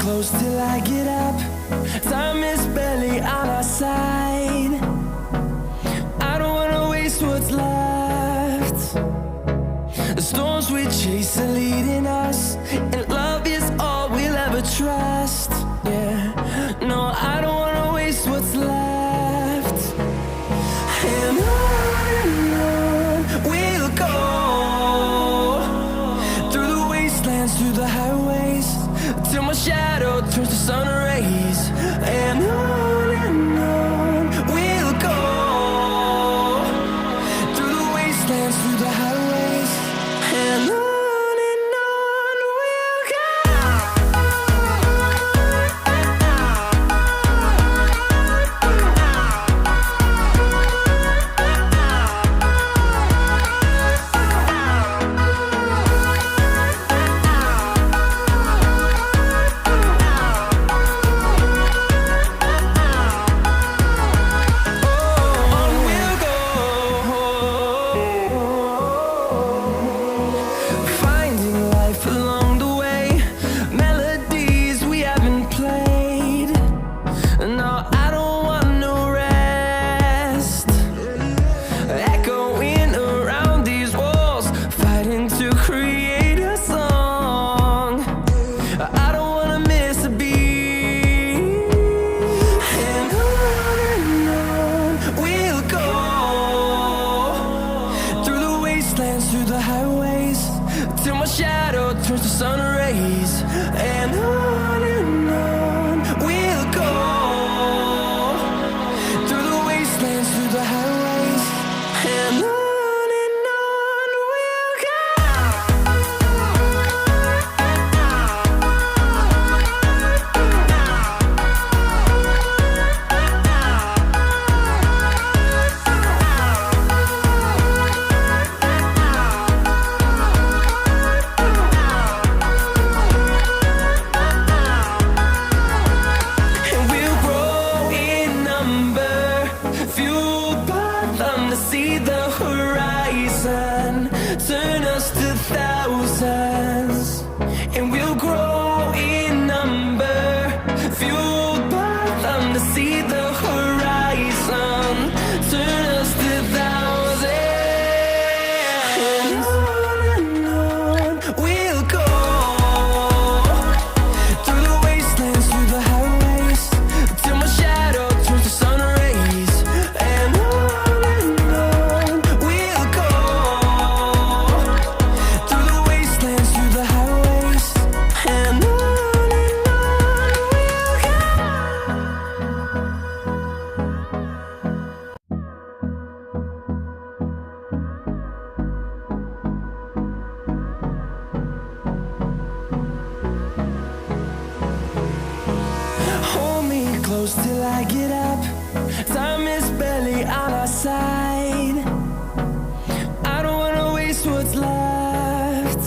close till I get up. Time is barely on our side. I don't wanna waste what's left. The storms we chase are leading us, and love is all we'll ever trust. Yeah, no, I don't wanna waste what's left. And on we'll go, through the wastelands, through the highways, till my shadow turns to sun rays. And on we'll go, through the wastelands, through the highways, and on. Through the highways, till my shadow turns to sun rays. And on we'll go, through the wastelands, through the highways, and on. See the horizon turn us to thousands, and we'll grow in number, fueled by them to see the horizon turn us to thousands. And on we'll go, through the wastelands, through the highways, till my shadow turns to sun rays. And close till I get up. Time is barely on our side. I don't wanna waste what's left.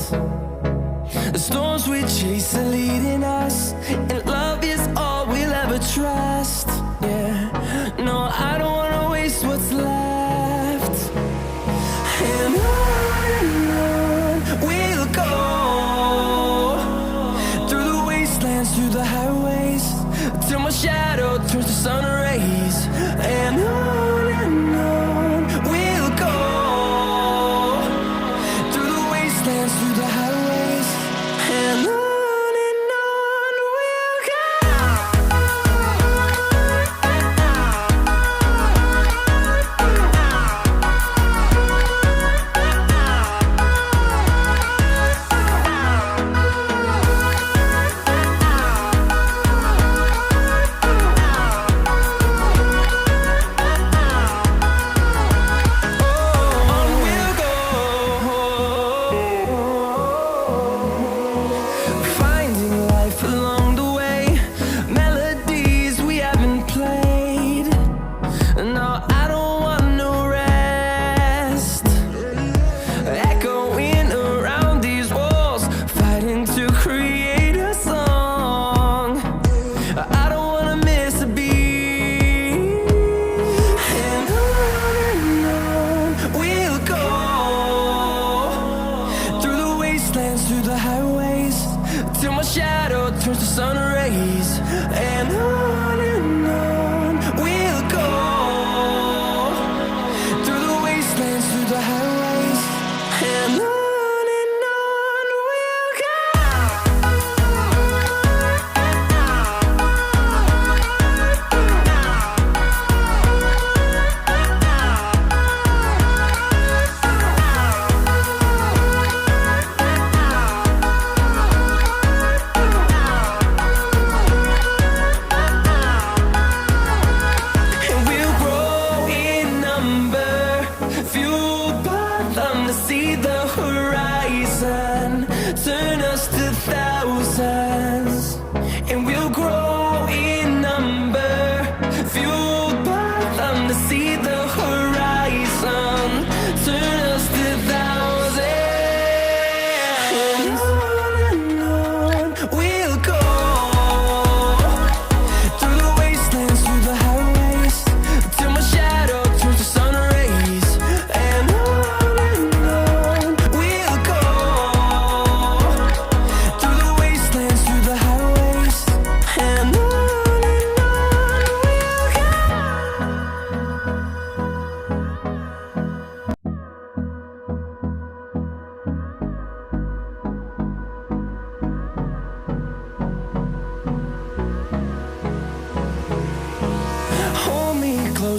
The storms we chase are leading us, and love is all we'll ever trust. Yeah, no, I don't wanna waste what's left. And on we'll go, through the wastelands, through the highways, till my shadow turns to sun rays. And on we'll go, through the wastelands, through the highways, and on.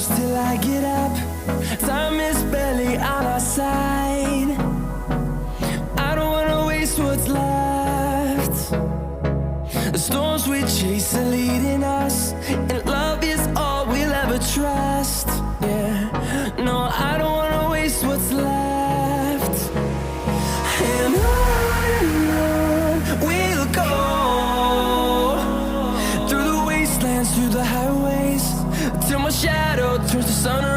goes till I get up. Time is barely on our side. I don't wanna waste what's left. The storms we chase are leading us, and love is all we'll ever trust. Yeah, no, I don't wanna waste what's left. And on we'll go, through the wastelands, through the highways, till my shadow turns to sun